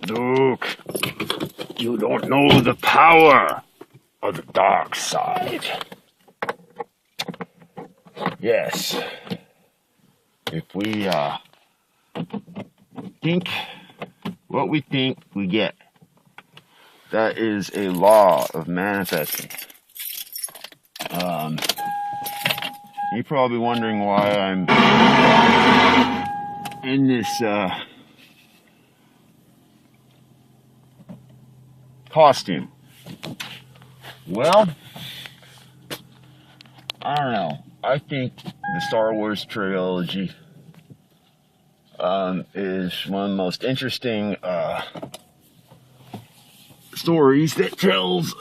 Luke, you don't know the power of the dark side. Yes, if we think what we think, we get. That is a law of manifesting. You're probably wondering why I'm in this costume. Well, I don't know. I think the Star Wars trilogy is one of the most interesting stories that tells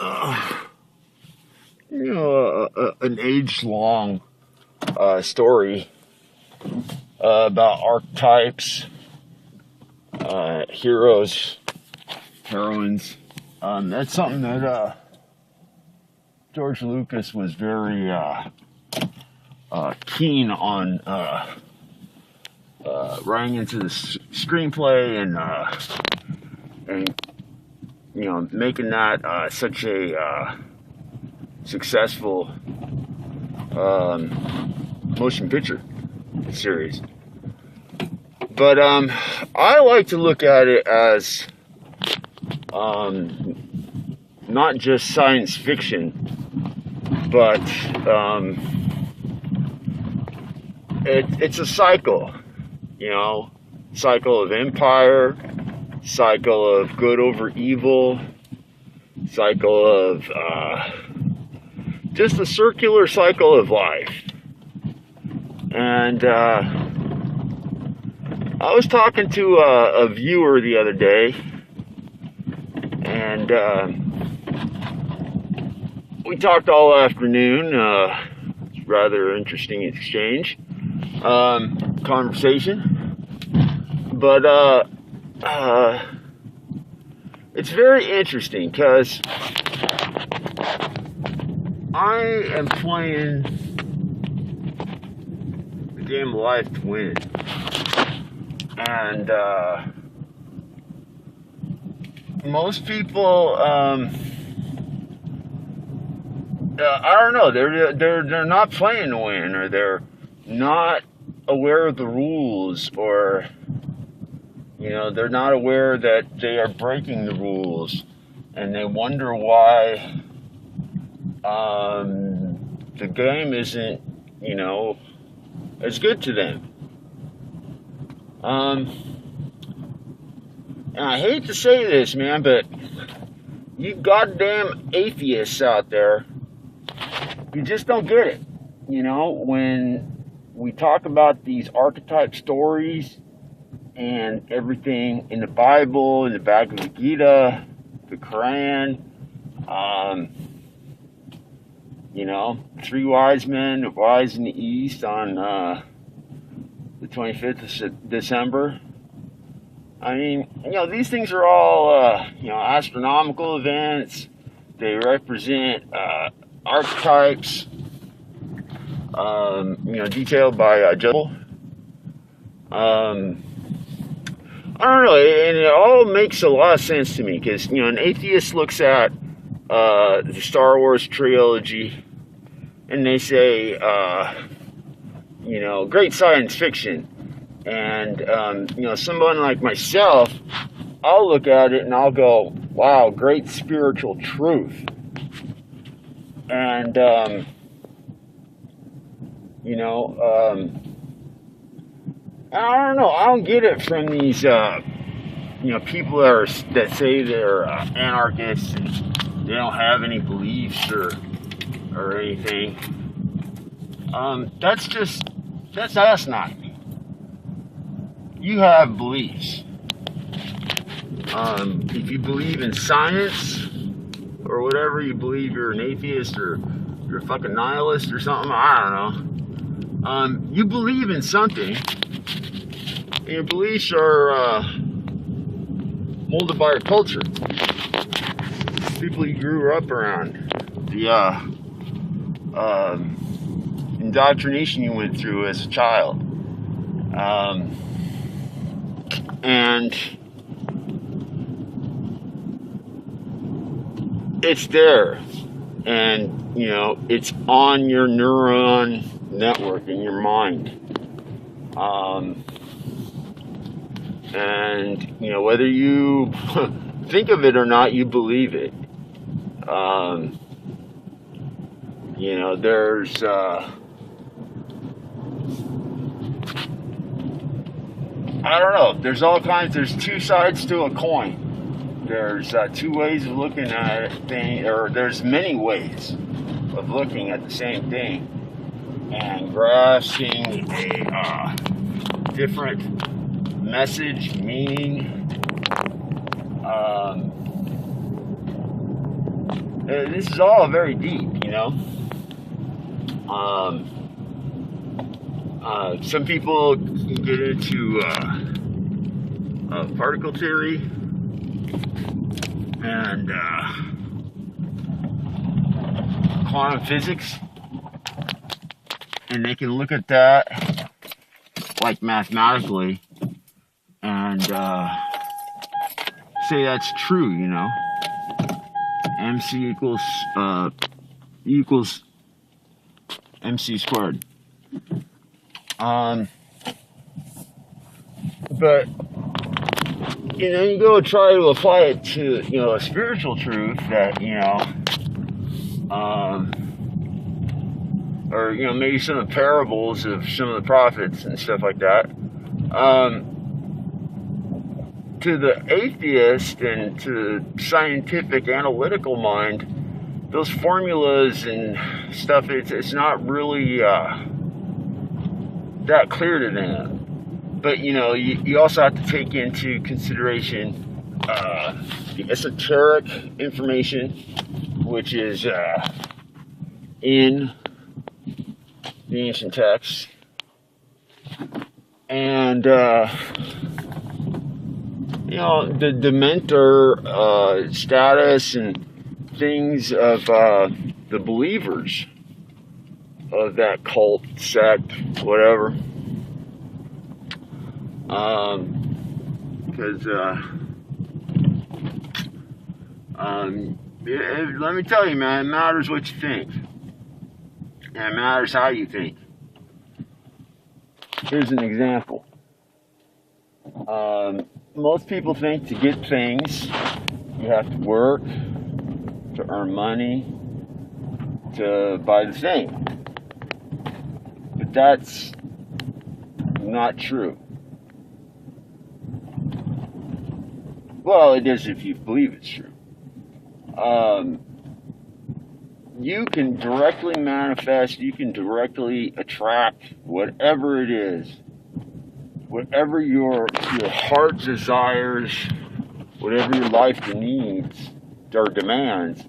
an age-long story about archetypes, heroes, heroines. That's something that George Lucas was very keen on writing into the screenplay and making that such a successful motion picture series. But I like to look at it as not just science fiction, but it's a cycle, cycle of empire, cycle of good over evil, cycle of just a circular cycle of life. And I was talking to a viewer the other day, and we talked all afternoon. Rather interesting exchange, conversation. But it's very interesting because I am playing the game of life to win. And most people, I don't know, they're not playing to win, or they're not aware of the rules, or they're not aware that they are breaking the rules, and they wonder why the game isn't, as good to them. And I hate to say this, man, but you goddamn atheists out there, you just don't get it. When we talk about these archetype stories and everything in the Bible, in the Bhagavad Gita, the Quran, three wise men wise in the East on the 25th of December. I mean, these things are all, astronomical events. They represent archetypes, detailed by Jedi. I don't know, and it all makes a lot of sense to me, because, an atheist looks at the Star Wars trilogy, and they say, great science fiction. And, someone like myself, I'll look at it and I'll go, wow, great spiritual truth. And, I don't know, I don't get it from these, people that say they're anarchists and they don't have any beliefs or anything. That's asinine. You have beliefs. If you believe in science or whatever, you believe you're an atheist or you're a fucking nihilist or something, I don't know. You believe in something, and your beliefs are molded by your culture. People you grew up around, the indoctrination you went through as a child. And it's there, and you know it's on your neuron network in your mind, and you know whether you think of it or not, you believe it. You know, there's I don't know. There's all kinds. There's two sides to a coin. There's two ways of looking at a thing, or there's many ways of looking at the same thing and grasping a different message, meaning. This is all very deep, you know. Some people get into particle theory and quantum physics, and they can look at that like mathematically and say that's true, you know. MC equals MC squared. But you know, you go try to apply it to, you know, a spiritual truth that, you know, or, you know, maybe some of the parables of some of the prophets and stuff like that. To the atheist and to the scientific analytical mind, those formulas and stuff, it's not really that clear to them. But, you know, you also have to take into consideration the esoteric information, which is in the ancient texts, and you know, the dementor status and things of the believers of that cult, sect, whatever. Because let me tell you, man, it matters what you think, and it matters how you think. Here's an example. Most people think to get things, you have to work to earn money to buy the thing. But that's not true. Well, it is if you believe it's true. You can directly manifest, you can directly attract whatever it is. Whatever your heart desires, whatever your life needs or demands,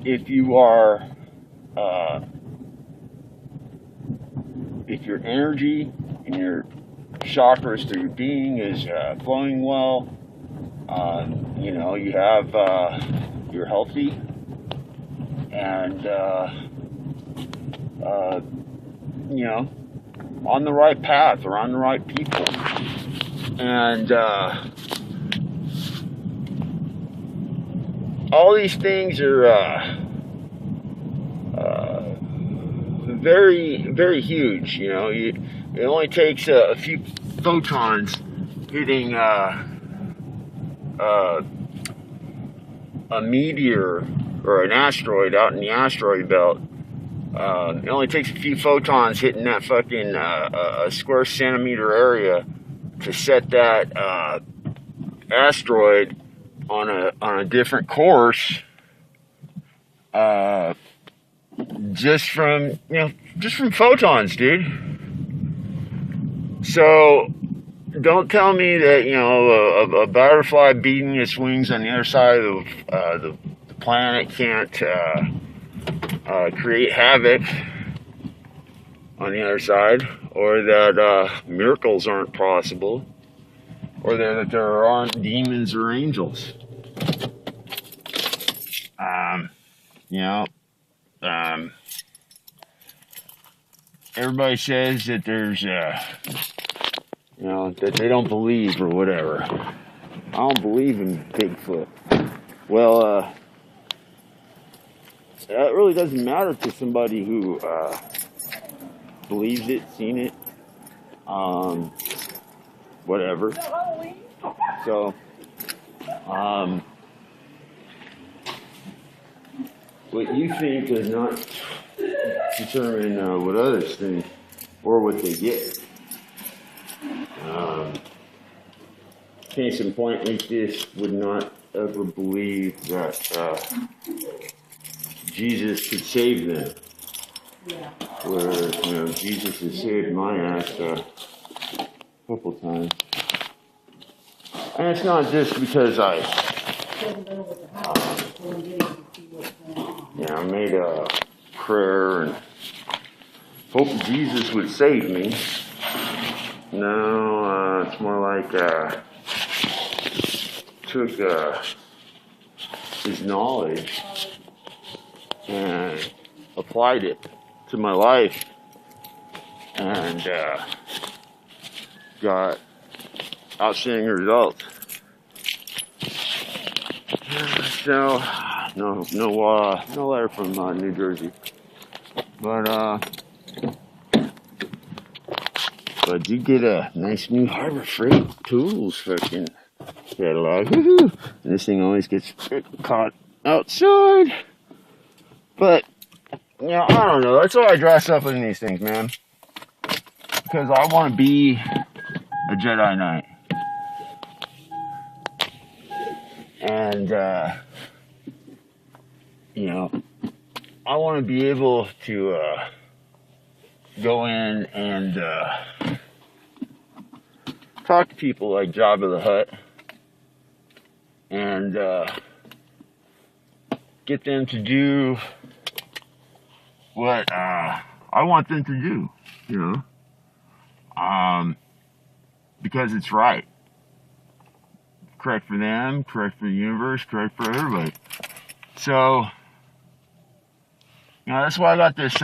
if you are, if your energy and your chakras through your being is flowing well, you know, you have, you're healthy, and you know, on the right path, around the right people, and all these things are very, very huge. You know, it only takes a few photons hitting a meteor or an asteroid out in the asteroid belt. It only takes a few photons hitting that fucking a square centimeter area to set that asteroid on a different course. Just from photons, dude. So don't tell me that, you know, a butterfly beating its wings on the other side of the planet can't create havoc on the other side, or that miracles aren't possible, or that there aren't demons or angels. You know, everybody says that there's, you know, that they don't believe or whatever. I don't believe in Bigfoot. Well, that really doesn't matter to somebody who believes it, seen it, whatever. So, what you think does not determine what others think or what they get. Case in point, atheists would not ever believe that Jesus could save them. Yeah. Where, Jesus has saved my ass a couple times. And it's not just because I made a prayer and hoped Jesus would save me. No, it's more like took his knowledge and applied it to my life and got outstanding results. So, no letter from New Jersey, but you get a nice new Harbor Freight Tools fucking catalog. Woo-hoo. And this thing always gets caught outside. But, I don't know. That's why I dress up in these things, man. Because I want to be a Jedi Knight. And, I want to be able to go in and talk to people like Jabba the Hutt and get them to do what I want them to do, because it's right. Correct for them, correct for the universe, correct for everybody. So, that's why I got this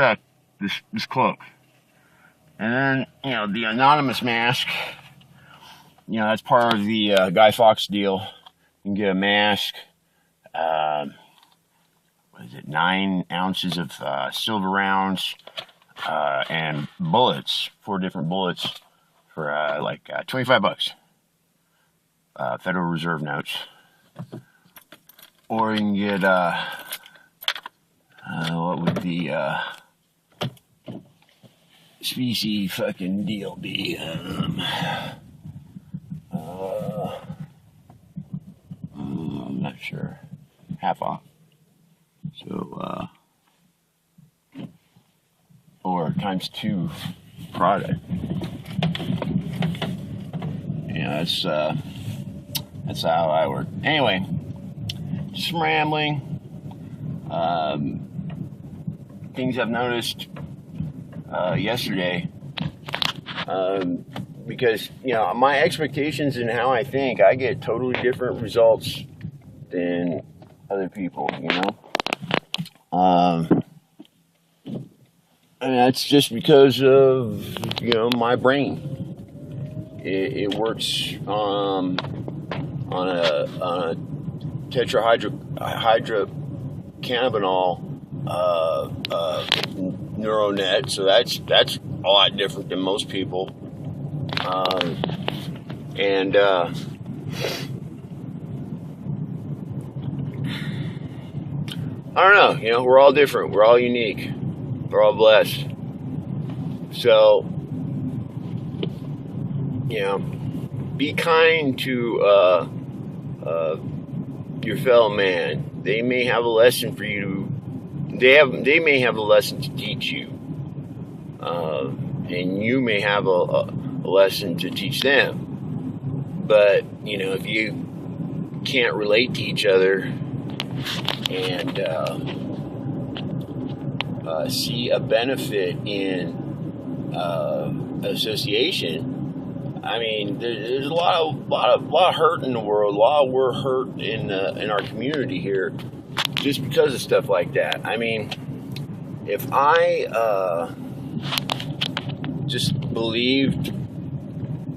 this cloak. And then, the anonymous mask, that's part of the Guy Fawkes deal. You can get a mask, 9 ounces of silver rounds, and bullets, 4 different bullets for $25. Federal Reserve notes. Or you can get, what would the species fucking deal be? I'm not sure. Half off. So, or ×2 product. That's how I work. Anyway, just some rambling. Things I've noticed yesterday. Because, my expectations and how I think, I get totally different results than other people, And that's just because of, my brain. It works on a tetrahydrocannabinol neural net, so that's a lot different than most people. And I don't know, we're all different, we're all unique, we're all blessed. So, be kind to your fellow man. They may have a lesson for you. They may have a lesson to teach you, and you may have a lesson to teach them. But if you can't relate to each other and see a benefit in association. I mean, there's a lot of hurt in the world. A lot of we're hurt in our community here, just because of stuff like that. I mean, if I just believed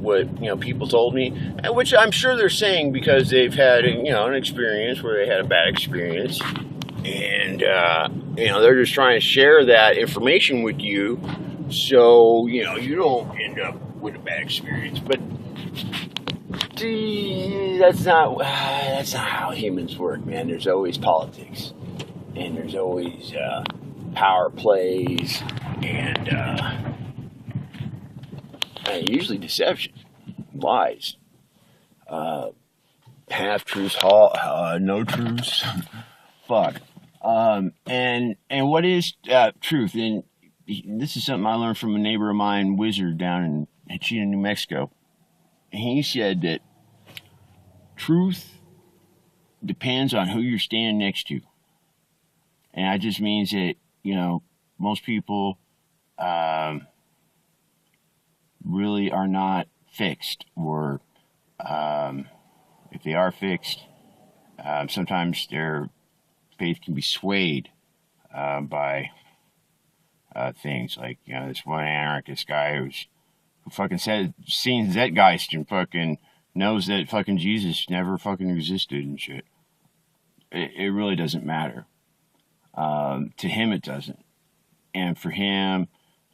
what people told me, and which I'm sure they're saying because they've had an experience where they had a bad experience, and they're just trying to share that information with you, so you don't end up with a bad experience. But that's not how humans work, man. There's always politics, and there's always power plays, and usually deception, lies, half truths, no truths. Fuck. And what is truth? And this is something I learned from a neighbor of mine, Wizard, down in Chino, New Mexico. And he said that truth depends on who you're standing next to. And that just means that, most people really are not fixed, or if they are fixed, sometimes their faith can be swayed by things like this one anarchist guy who fucking said seen Zeitgeist and fucking knows that fucking Jesus never fucking existed and shit. It really doesn't matter. To him it doesn't, and for him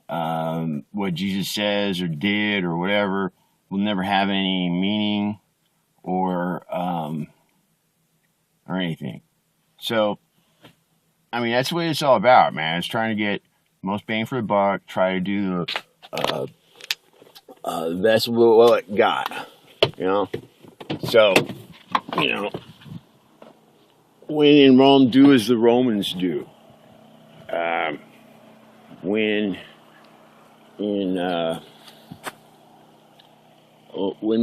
what Jesus says or did or whatever will never have any meaning or anything. So, I mean, that's what it's all about, man. It's trying to get most bang for the buck, try to do the best with what it got, So, when in Rome, do as the Romans do. When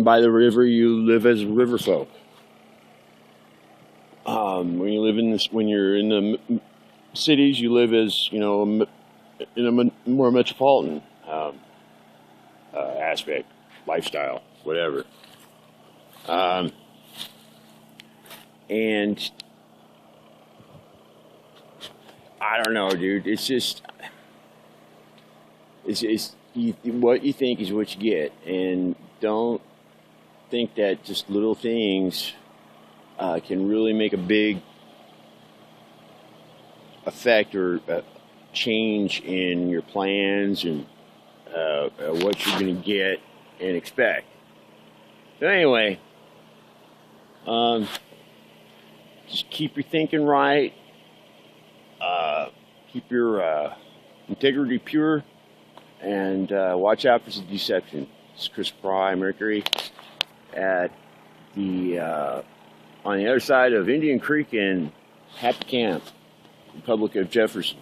by the river, you live as river folk. When you're in the cities, you live as in a more metropolitan aspect, lifestyle, whatever. And I don't know, dude. It's just what you think is what you get, and don't think that just little things can really make a big effect or change in your plans and what you're going to get and expect. So anyway, just keep your thinking right. Keep your integrity pure, and watch out for some deception. This is Chris Pry, Mercury, at the on the other side of Indian Creek in Happy Camp, Republic of Jefferson.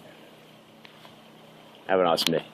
Have an awesome day.